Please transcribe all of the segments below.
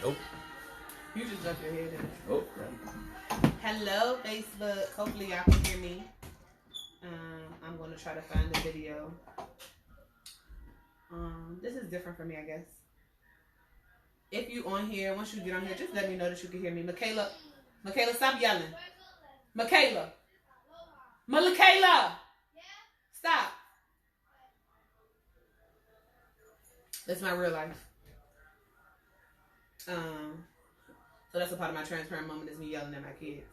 Nope. You just ducked your head in. Oh. Hello, Facebook. Hopefully y'all can hear me. I'm going to try to find the video. This is different for me, I guess. If you on here, once you get on here, just let me know that you can hear me. Michaela, stop yelling. Michaela. Stop. That's my real life. So that's a part of my transparent moment is me yelling at my kids.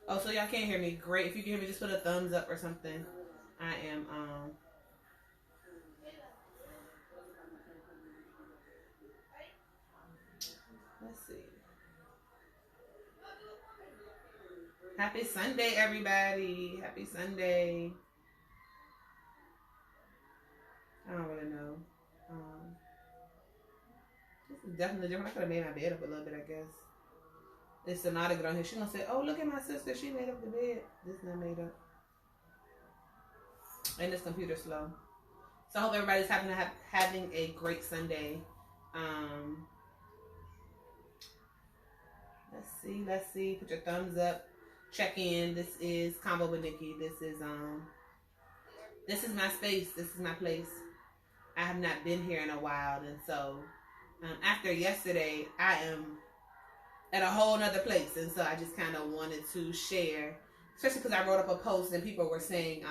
Oh, so y'all can't hear me. Great. If you can hear me, just put a thumbs up or something. I am, let's see. Happy Sunday, everybody. Happy Sunday. I don't really know. This is definitely different. I could have made my bed up a little bit, I guess. It's Sonata get on here. She's going to say, oh, look at my sister. She made up the bed. This is not made up. And this computer's slow. So I hope everybody's having a great Sunday. Let's see. Put your thumbs up. Check in. This is Convo with Nikki. This is my space. This is my place. I have not been here in a while, and so after yesterday, I am at a whole nother place, and so I just kind of wanted to share, especially because I wrote up a post and people were saying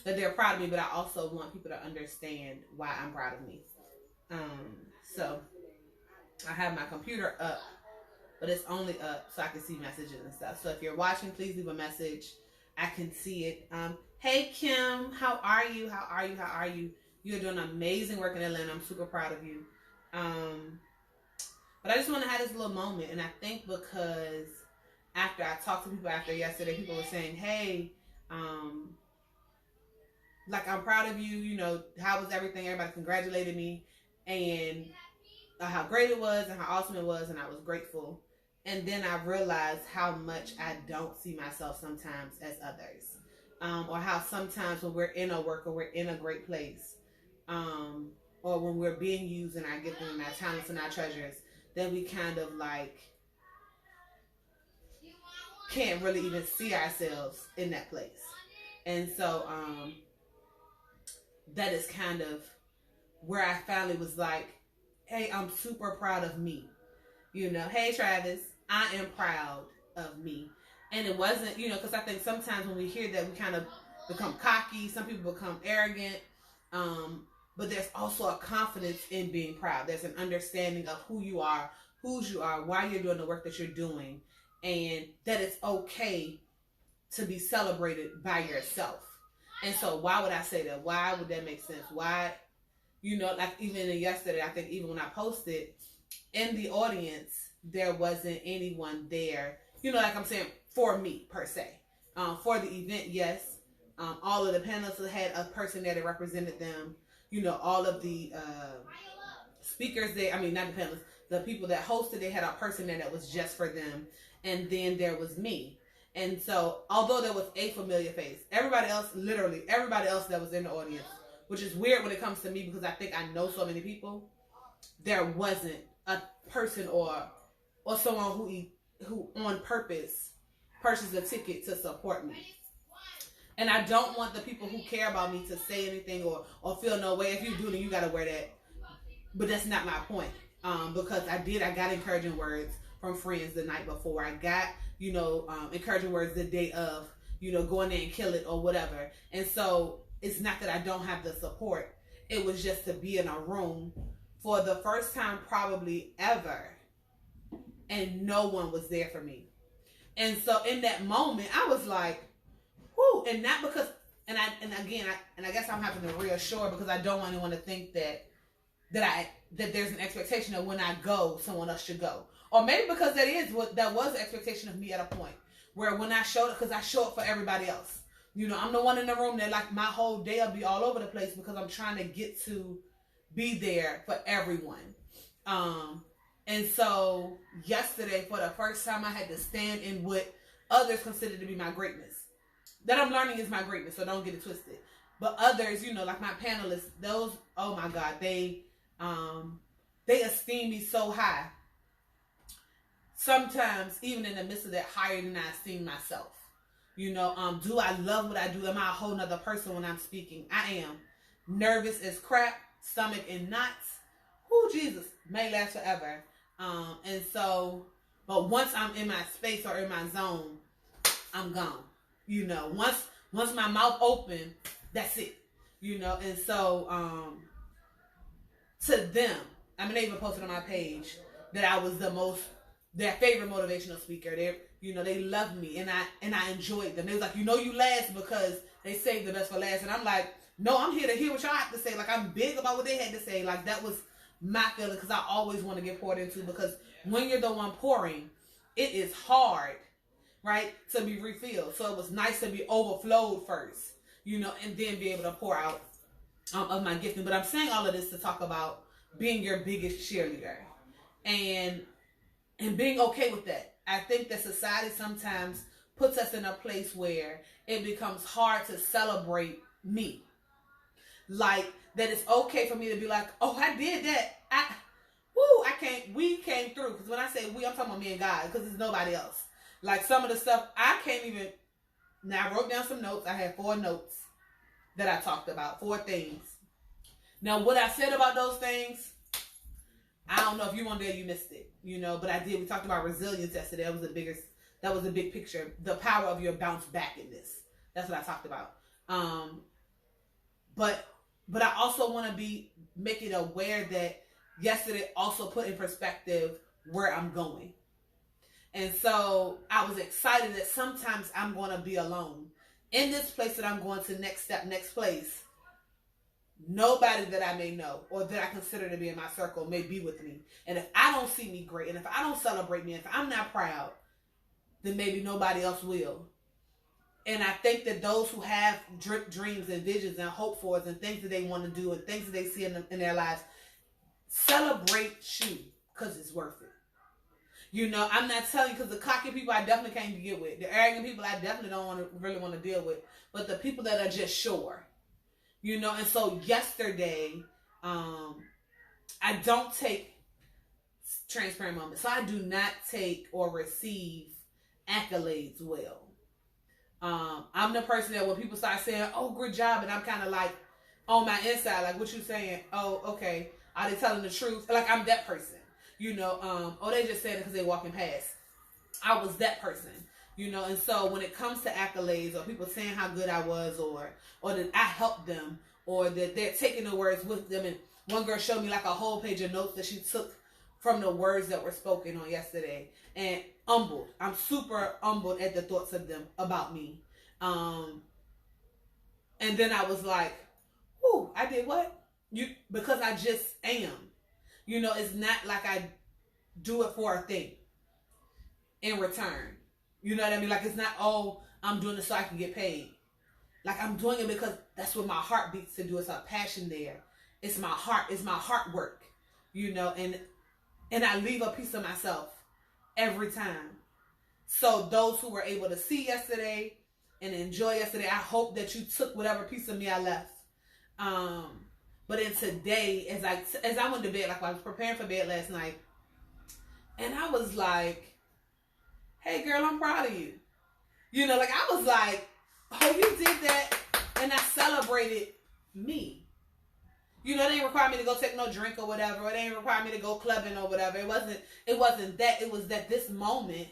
that they're proud of me, but I also want people to understand why I'm proud of me. So I have my computer up, but it's only up so I can see messages and stuff. So if you're watching, please leave a message. I can see it. Hey Kim, how are you? How are you? You're doing amazing work in Atlanta. I'm super proud of you. But I just want to have this little moment, and I think because after I talked to people after yesterday, people were saying, hey, like, I'm proud of you, you know, how was everything? Everybody congratulated me, and how great it was, and how awesome it was, and I was grateful. And then I realized how much I don't see myself sometimes as others. Or how sometimes when we're in a work or we're in a great place, or when we're being used in our gifting and our talents and our treasures, then we kind of like can't really even see ourselves in that place. And so that is kind of where I finally was like, hey, I'm super proud of me. You know, hey Travis, I am proud of me. And it wasn't, you know, because I think sometimes when we hear that, we kind of become cocky. Some people become arrogant. But there's also a confidence in being proud. There's an understanding of who you are, whose you are, why you're doing the work that you're doing, and that it's okay to be celebrated by yourself. And so why would I say that? Why would that make sense? Why, you know, like even yesterday, I think even when I posted, in the audience, there wasn't anyone there, you know, like I'm saying, for me, per se. For the event, yes. All of the panelists had a person there that represented them. You know, all of the speakers there, I mean, not the panelists, the people that hosted, they had a person there that was just for them. And then there was me. And so, although there was a familiar face, everybody else, literally, everybody else that was in the audience, which is weird when it comes to me because I think I know so many people, there wasn't a person or someone who on purpose purchased a ticket to support me. And I don't want the people who care about me to say anything or feel no way. If you do, then you got to wear that. But that's not my point. Because I got encouraging words from friends the night before. I got, you know, encouraging words the day of, you know, go in there and kill it or whatever. And so it's not that I don't have the support. It was just to be in a room for the first time probably ever. And no one was there for me. And so in that moment, I was like, whoo, and not because, and I guess I'm having to reassure because I don't want anyone to think that there's an expectation that when I go, someone else should go. Or maybe because that was the expectation of me at a point where when I showed up, because I show up for everybody else. You know, I'm the one in the room that like my whole day will be all over the place because I'm trying to get to be there for everyone. And so yesterday, for the first time, I had to stand in what others consider to be my greatness. That I'm learning is my greatness, so don't get it twisted. But others, like my panelists, those, oh my God, they esteem me so high. Sometimes, even in the midst of that, higher than I esteem myself. Do I love what I do? Am I a whole nother person when I'm speaking? I am. Nervous as crap, stomach in knots. Who Jesus may last forever. And so, but once I'm in my space or in my zone, I'm gone. Once my mouth open, that's it. And so, to them, I mean, they even posted on my page that I was their favorite motivational speaker. They loved me and I enjoyed them. They was like, you last because they saved the best for last. And I'm like, no, I'm here to hear what y'all have to say. Like, I'm big about what they had to say. Like, that was my feeling, because I always want to get poured into, because when you're the one pouring, it is hard, right, to be refilled. So it was nice to be overflowed first, and then be able to pour out of my gifting. But I'm saying all of this to talk about being your biggest cheerleader and being okay with that. I think that society sometimes puts us in a place where it becomes hard to celebrate me. Like, that it's okay for me to be like, oh, I did that. We came through. Because when I say we, I'm talking about me and God, because there's nobody else. Like, some of the stuff, I can't even, now I wrote down some notes. I had 4 notes that I talked about, 4 things. Now, what I said about those things, I don't know if you weren't there, you missed it, but I did. We talked about resilience yesterday. That was the big picture. The power of your bounce back in this. That's what I talked about. But I also want to make it aware that yesterday also put in perspective where I'm going. And so I was excited that sometimes I'm going to be alone. In this place that I'm going to, next step, next place, nobody that I may know or that I consider to be in my circle may be with me. And if I don't see me great, and if I don't celebrate me, if I'm not proud, then maybe nobody else will. And I think that those who have dreams and visions and hope for and things that they want to do and things that they see in their lives, celebrate you, because it's worth it. I'm not telling you, because the cocky people I definitely can't get with. The arrogant people I definitely don't really want to deal with. But the people that are just sure. And so yesterday, I don't take transparent moments. So I do not take or receive accolades well. I'm the person that when people start saying, oh, good job, and I'm kind of like on my inside, like, what you saying? Oh, okay. Are they telling the truth? Like, I'm that person, oh, they just said it because they walking past. I was that person, and so when it comes to accolades or people saying how good I was or that I helped them or that they're taking the words with them. And one girl showed me like a whole page of notes that she took from the words that were spoken on yesterday, and I'm super humbled at the thoughts of them about me. And then I was like, "Ooh, I did what?" Because I just am. It's not like I do it for a thing in return. You know what I mean? Like, it's not, oh, I'm doing it so I can get paid. Like, I'm doing it because that's what my heart beats to do. It's a passion there. It's my heart. It's my heart work. And I leave a piece of myself every time. So those who were able to see yesterday and enjoy yesterday, I hope that you took whatever piece of me I left. But then today, as I went to bed, like I was preparing for bed last night, and I was like, hey girl, I'm proud of you. Like I was like, oh, you did that, and I celebrated me. It didn't require me to go take no drink or whatever. It didn't require me to go clubbing or whatever. It wasn't that. It was that this moment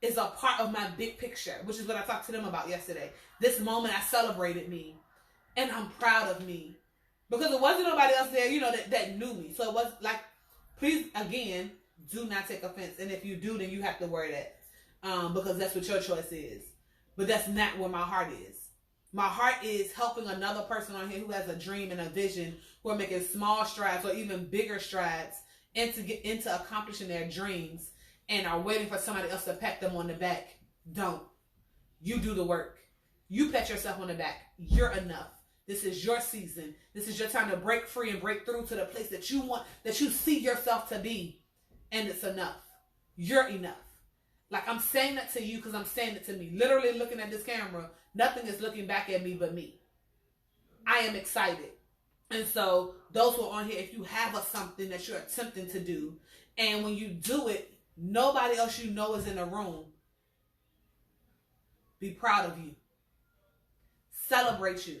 is a part of my big picture, which is what I talked to them about yesterday. This moment, I celebrated me, and I'm proud of me, because it wasn't nobody else there, that knew me. So it was like, please, again, do not take offense. And if you do, then you have to worry that, because that's what your choice is. But that's not where my heart is. My heart is helping another person on here who has a dream and a vision, who are making small strides or even bigger strides into accomplishing their dreams, and are waiting for somebody else to pat them on the back. Don't. You do the work. You pat yourself on the back. You're enough. This is your season. This is your time to break free and break through to the place that you want, that you see yourself to be. And it's enough. You're enough. Like, I'm saying that to you because I'm saying it to me. Literally looking at this camera, Nothing is looking back at me but me. I am excited. And so those who are on here, if you have something that you're attempting to do, and when you do it, nobody else you know is in the room, be proud of you. Celebrate you.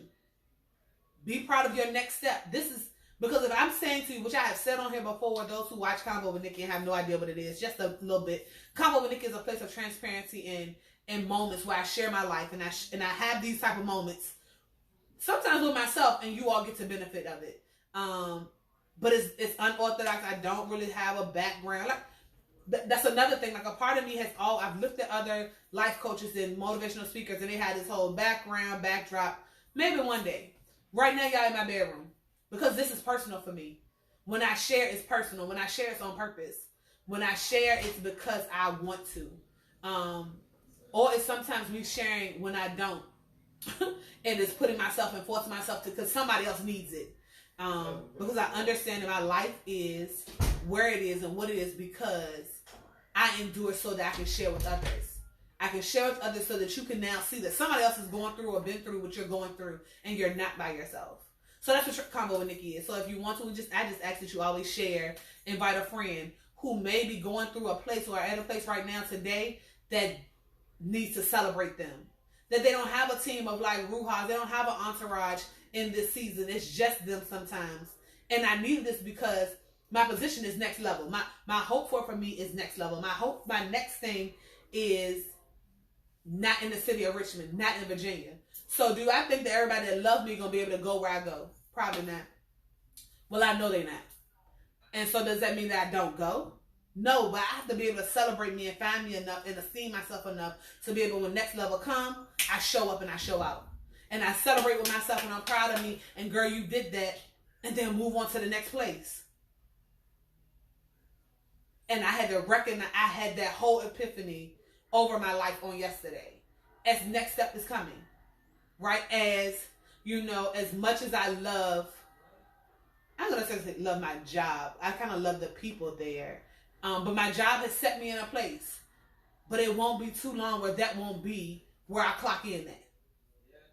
Be proud of your next step. This is because if I'm saying to you, which I have said on here before, those who watch Convo with Nikki and have no idea what it is, just a little bit. Convo with Nikki is a place of transparency and moments where I share my life, and I have these type of moments sometimes with myself, and you all get to benefit of it. But it's unorthodox. I don't really have a background. Like that's another thing. Like a part of me I've looked at other life coaches and motivational speakers, and they had this whole backdrop. Maybe one day. Right now, y'all in my bedroom. Because this is personal for me. When I share, it's personal. When I share, it's on purpose. When I share, it's because I want to. Or it's sometimes me sharing when I don't. And it's putting myself and forcing myself to, because somebody else needs it. Because I understand that my life is where it is and what it is because I endure so that I can share with others. I can share with others so that you can now see that somebody else is going through or been through what you're going through, and you're not by yourself. So that's what Convo with Nikki is. So if you want to, I just ask that you always share, invite a friend who may be going through a place or at a place right now today that needs to celebrate them. That they don't have a team of like Ruhas, they don't have an entourage in this season. It's just them sometimes. And I need this because my position is next level. My hope for me is next level. My next thing is not in the city of Richmond, not in Virginia. So do I think that everybody that loves me going to be able to go where I go? Probably not. Well, I know they're not. And so does that mean that I don't go? No, but I have to be able to celebrate me and find me enough and esteem myself enough to be able, when next level come, I show up and I show out. And I celebrate with myself and I'm proud of me. And girl, you did that. And then move on to the next place. And I had to recognize, I had that whole epiphany over my life on yesterday. As next step is coming. Right? As, as much as I love, I'm going to say love my job. I kind of love the people there. But my job has set me in a place. But it won't be too long where that won't be where I clock in at.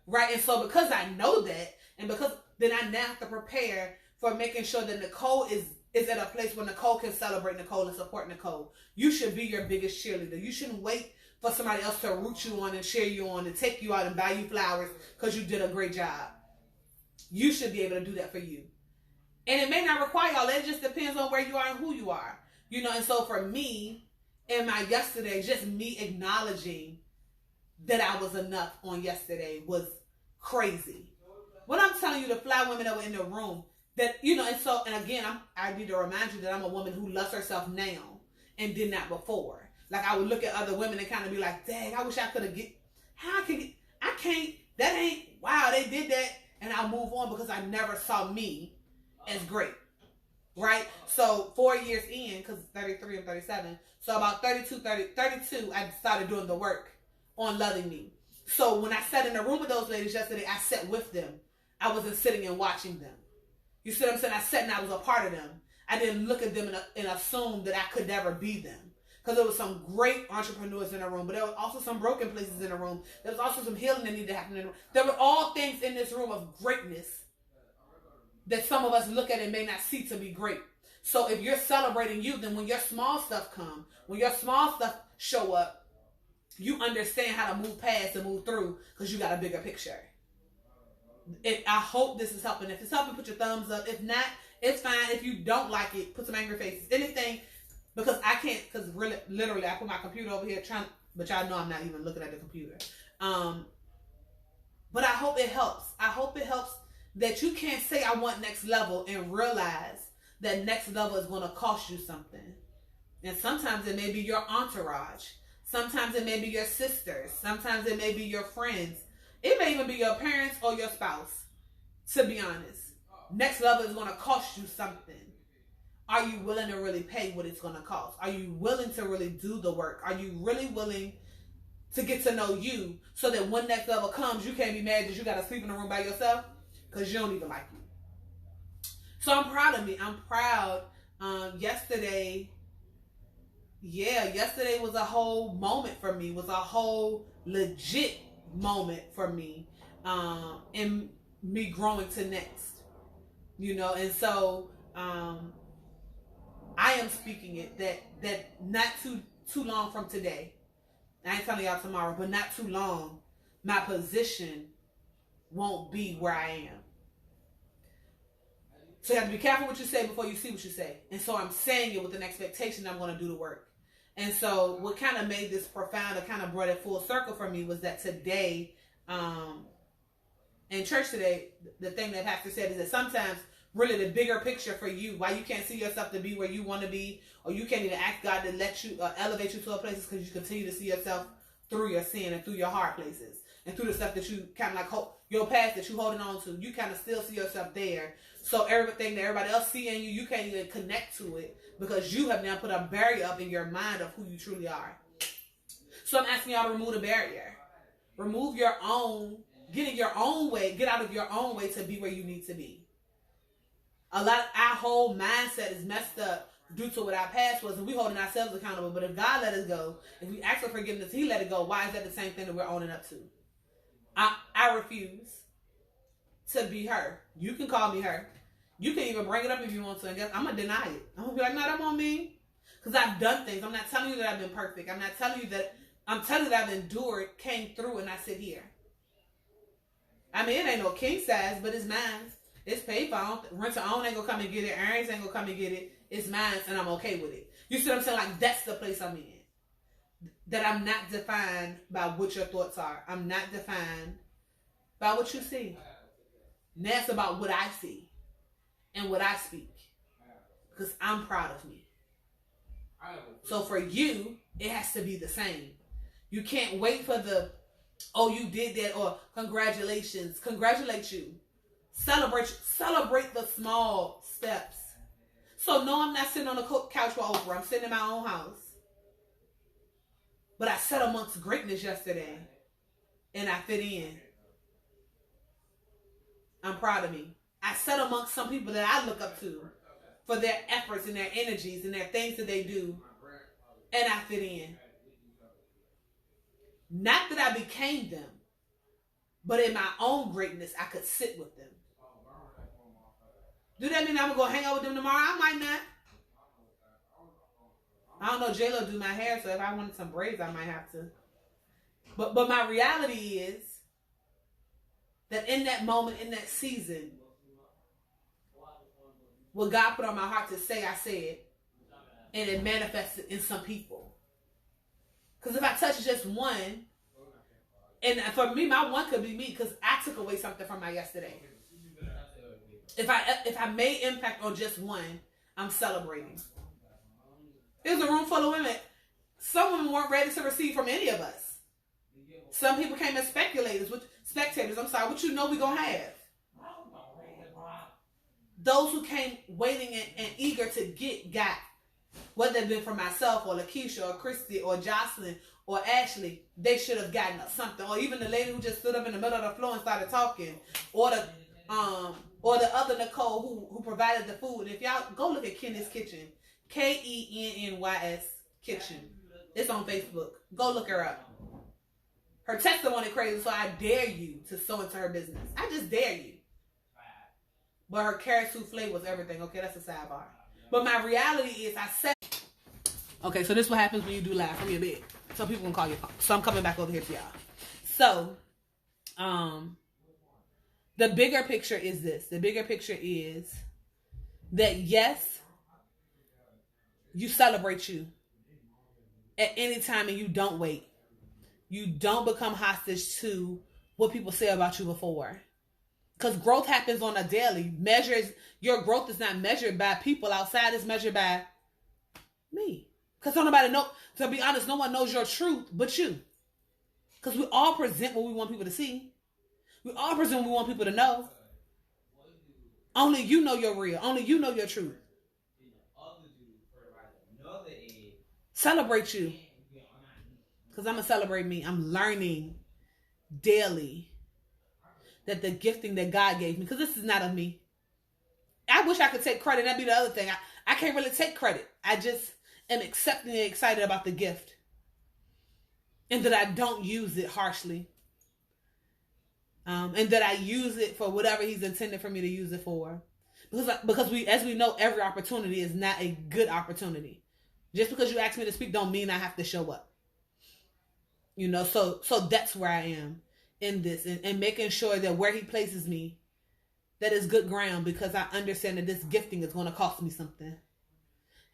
Right? And so because I know that, and because then I now have to prepare for making sure that Nicole is at a place where Nicole can celebrate Nicole and support Nicole. You should be your biggest cheerleader. You shouldn't wait for somebody else to root you on and cheer you on and take you out and buy you flowers because you did a great job. You should be able to do that for you. And it may not require all that. It just depends on where you are and who you are. And so for me, in my yesterday, just me acknowledging that I was enough on yesterday was crazy. What I'm telling you, the fly women that were in the room, that, and again, I need to remind you that I'm a woman who loves herself now and did not before. Like I would look at other women and kind of be like, dang, I wish I could have I can't, that ain't, wow, they did that. And I'll move on because I never saw me as great. Right? So 4 years in, because 33 and 37, so about 32, I started doing the work on loving me. So when I sat in the room with those ladies yesterday, I sat with them. I wasn't sitting and watching them. You see what I'm saying? I sat and I was a part of them. I didn't look at them and assume that I could never be them. Because there was some great entrepreneurs in the room, but there were also some broken places in the room. There was also some healing that needed to happen in the room. There were all things in this room of greatness that some of us look at and may not see to be great. So if you're celebrating you, then when your small stuff come, when your small stuff show up, you understand how to move past and move through because you got a bigger picture. I hope this is helping. If it's helping, put your thumbs up. If not, it's fine. If you don't like it, put some angry faces. Anything, because I can't, because really, literally, I put my computer over here but y'all know I'm not even looking at the computer. But I hope it helps. I hope it helps that you can't say I want next level and realize that next level is going to cost you something. And sometimes it may be your entourage. Sometimes it may be your sisters. Sometimes it may be your friends. It may even be your parents or your spouse, to be honest. Next level is going to cost you something. Are you willing to really pay what it's going to cost? Are you willing to really do the work? Are you really willing to get to know you so that when next level comes, you can't be mad that you got to sleep in a room by yourself because you don't even like you? So I'm proud of me. I'm proud. Yesterday was a whole moment for me. Was a whole legit moment for me, in me growing to next, and so, I am speaking it that not too long from today. I ain't telling y'all tomorrow, but not too long, my position won't be where I am. So you have to be careful what you say before you see what you say. And so I'm saying it with an expectation I'm going to do the work. And so what kind of made this profound, or kind of brought it full circle for me, was that today, in church today, the thing that Pastor said is that sometimes really the bigger picture for you, why you can't see yourself to be where you want to be, or you can't even ask God to let you elevate you to a place, is because you continue to see yourself through your sin and through your hard places and through the stuff that you kind of like your past that you holding on to. You kind of still see yourself there. So everything that everybody else see in you, you can't even connect to it because you have now put a barrier up in your mind of who you truly are. So I'm asking y'all to remove the barrier. Remove your own, get in your own way, get out of your own way to be where you need to be. A lot of our whole mindset is messed up due to what our past was, and we holding ourselves accountable. But if God let us go, if we ask for forgiveness, He let it go. Why is that the same thing that we're owning up to? I refuse to be her. You can call me her. You can even bring it up if you want to. And guess I'm gonna deny it. I'm gonna be like, no, that won't me, because I've done things. I'm not telling you that I've been perfect. I'm not telling you that. I'm telling you that I've endured, came through, and I sit here. I mean, it ain't no king size, but it's mine. It's paid for. Renter own ain't gonna come and get it. Earns ain't gonna come and get it. It's mine, and I'm okay with it. You see what I'm saying? Like, that's the place I'm in. That I'm not defined by what your thoughts are. I'm not defined by what you see. And that's about what I see and what I speak. Because I'm proud of me. So for you, it has to be the same. You can't wait for the, oh, you did that, or congratulations. Congratulate you. Celebrate the small steps. So no, I'm not sitting on the couch with Oprah. I'm sitting in my own house. But I sat amongst greatness yesterday, and I fit in. I'm proud of me. I sat amongst some people that I look up to for their efforts and their energies and their things that they do, and I fit in. Not that I became them, but in my own greatness, I could sit with them. Do that mean I'm going to go hang out with them tomorrow? I might not. I don't know, J-Lo do my hair, so if I wanted some braids, I might have to. But my reality is that in that moment, in that season, what God put on my heart to say, I said, and it manifested in some people. Because if I touch just one, and for me, my one could be me, because I took away something from my yesterday. If I made impact on just one, I'm celebrating. There's a room full of women. Some women weren't ready to receive from any of us. Some people came as spectators. What you know we gonna have? Those who came waiting and eager to got. Whether it been for myself or Lakeisha or Christy or Jocelyn or Ashley, they should have gotten something. Or even the lady who just stood up in the middle of the floor and started talking. Or the other Nicole who provided the food. And if y'all go look at Kenny's Kitchen, KENNYS Kitchen. It's on Facebook. Go look her up. Her testimony crazy, so I dare you to sow into her business. I just dare you. But her carrot souffle was everything. Okay, that's a sidebar. But my reality is I said... Okay, so this is what happens when you do live from your bed. Some people can call your phone. So I'm coming back over here to y'all. So, the bigger picture is this. The bigger picture is that yes, you celebrate you at any time and you don't wait. You don't become hostage to what people say about you before. Because growth happens on a daily. Your growth is not measured by people outside. It's measured by me. Because don't nobody know. To be honest, no one knows your truth but you. Because we all present what we want people to see. We all present what we want people to know. Only you know your real. Only you know your truth. Celebrate you. Because I'm going to celebrate me. I'm learning daily that the gifting that God gave me, because this is not of me. I wish I could take credit. That'd be the other thing. I can't really take credit. I just am accepting and excited about the gift. And that I don't use it harshly. and that I use it for whatever he's intended for me to use it for. Because we, as we know, every opportunity is not a good opportunity. Just because you ask me to speak don't mean I have to show up. You know, so that's where I am in this, and making sure that where he places me, that is good ground, because I understand that this gifting is going to cost me something.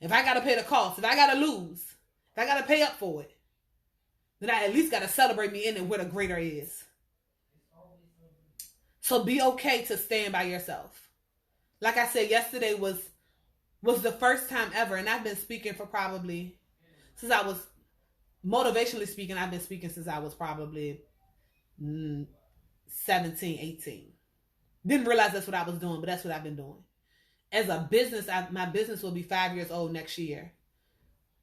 If I got to pay the cost, if I got to lose, if I got to pay up for it, then I at least got to celebrate me in it where the greater is. So be okay to stand by yourself. Like I said, yesterday was the first time ever, and I've been speaking for probably, since I was, motivationally speaking, I've been speaking since I was probably 17, 18. Didn't realize that's what I was doing, but that's what I've been doing. As a business, my business will be 5 years old next year.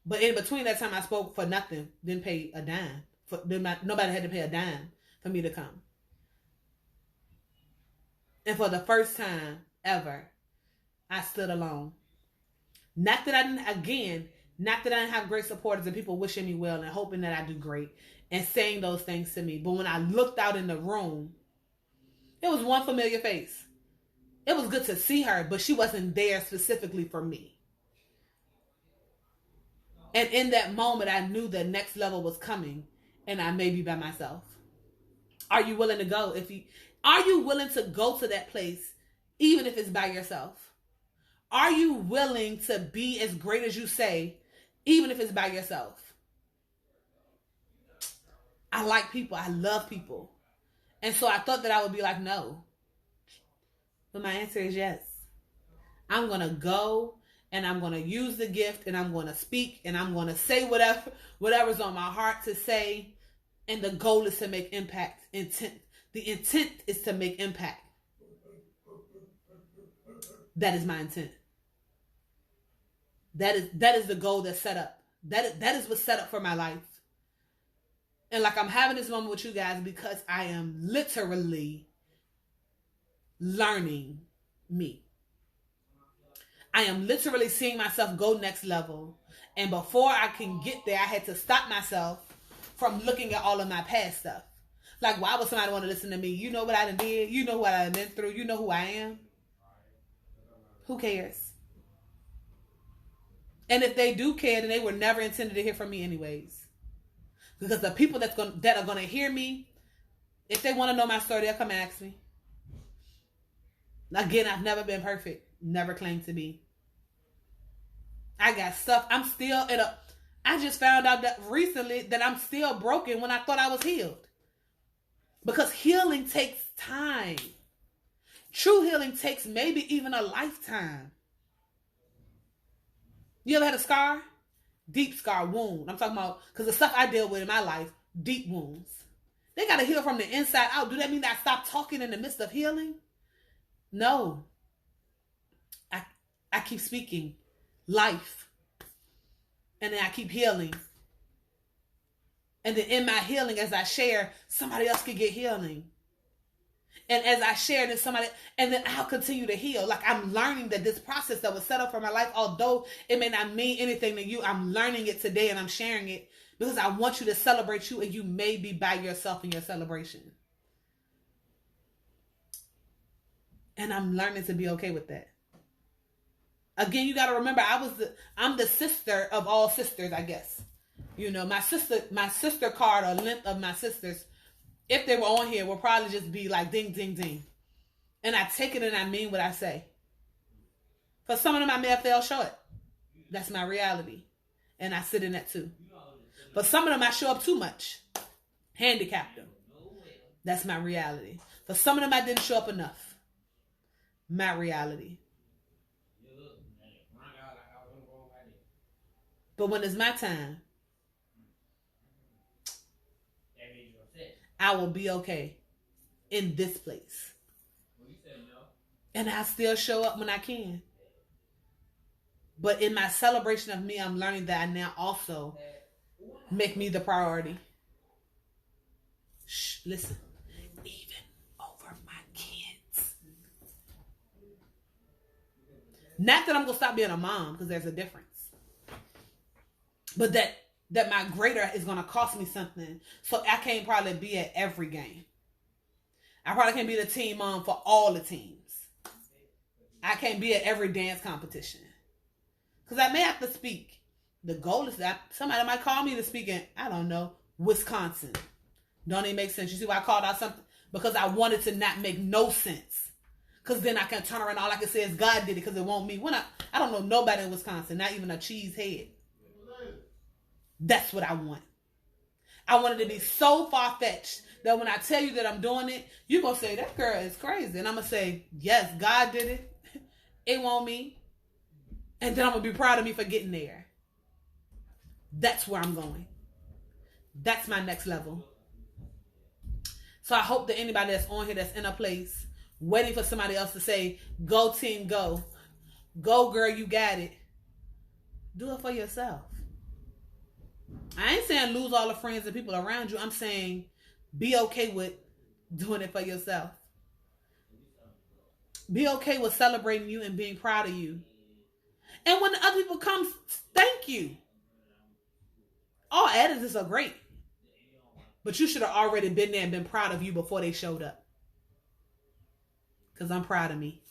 But in between that time, I spoke for nothing. Didn't pay a dime. Nobody had to pay a dime for me to come. And for the first time ever, I stood alone. Not that I didn't have great supporters and people wishing me well and hoping that I do great and saying those things to me. But when I looked out in the room, it was one familiar face. It was good to see her, but she wasn't there specifically for me. And in that moment, I knew the next level was coming, and I may be by myself. Are you willing to go? Are you willing to go to that place, even if it's by yourself? Are you willing to be as great as you say, even if it's by yourself? I like people. I love people. And so I thought that I would be like, no. But my answer is yes. I'm going to go, and I'm going to use the gift, and I'm going to speak, and I'm going to say whatever's on my heart to say. And the goal is to make impact. The intent is to make impact. That is my intent. That is the goal that's set up. That is what's set up for my life. And like, I'm having this moment with you guys because I am literally learning me. I am literally seeing myself go next level. And before I can get there, I had to stop myself from looking at all of my past stuff. Like, why would somebody want to listen to me? You know what I done did? You know what I done been through? You know who I am? Who cares? And if they do care, then they were never intended to hear from me anyways. Because the people that are going to hear me, if they want to know my story, they'll come and ask me. Again, I've never been perfect. Never claimed to be. I got stuff. I'm still I just found out that recently that I'm still broken when I thought I was healed. Because healing takes time. True healing takes maybe even a lifetime. You ever had a scar? Deep scar, wound. I'm talking about, because the stuff I deal with in my life, deep wounds. They got to heal from the inside out. Do that mean that I stop talking in the midst of healing? No. I keep speaking life. And then I keep healing. And then in my healing, as I share, somebody else can get healing. And as I share this, and then I'll continue to heal. Like, I'm learning that this process that was set up for my life, although it may not mean anything to you, I'm learning it today and I'm sharing it because I want you to celebrate you, and you may be by yourself in your celebration. And I'm learning to be okay with that. Again, you got to remember, I'm the sister of all sisters, I guess. You know, my sister card or length of my sisters, if they were on here, will probably just be like ding, ding, ding. And I take it and I mean what I say. For some of them, I may have fell short. That's my reality. And I sit in that too. For some of them, I show up too much. Handicapped them. That's my reality. For some of them, I didn't show up enough. My reality. But when it's my time, I will be okay in this place. And I still show up when I can. But in my celebration of me, I'm learning that I now also make me the priority. Shh, listen. Even over my kids. Not that I'm going to stop being a mom, because there's a difference. But that my greater is going to cost me something. So I can't probably be at every game. I probably can't be the team mom for all the teams. I can't be at every dance competition. Because I may have to speak. The goal is that somebody might call me to speak in, I don't know, Wisconsin. Don't even make sense. You see why I called out something? Because I wanted to not make no sense. Because then I can turn around, all I can say is God did it because it won't me. When I don't know nobody in Wisconsin, not even a cheesehead. That's what I want. I want it to be so far-fetched that when I tell you that I'm doing it, you're going to say, that girl is crazy. And I'm going to say, yes, God did it. It won't me. And then I'm going to be proud of me for getting there. That's where I'm going. That's my next level. So I hope that anybody that's on here that's in a place waiting for somebody else to say, go team, go. Go girl, you got it. Do it for yourself. I ain't saying lose all the friends and people around you. I'm saying be okay with doing it for yourself. Be okay with celebrating you and being proud of you. And when the other people come, thank you. All attitudes are great. But you should have already been there and been proud of you before they showed up. Because I'm proud of me.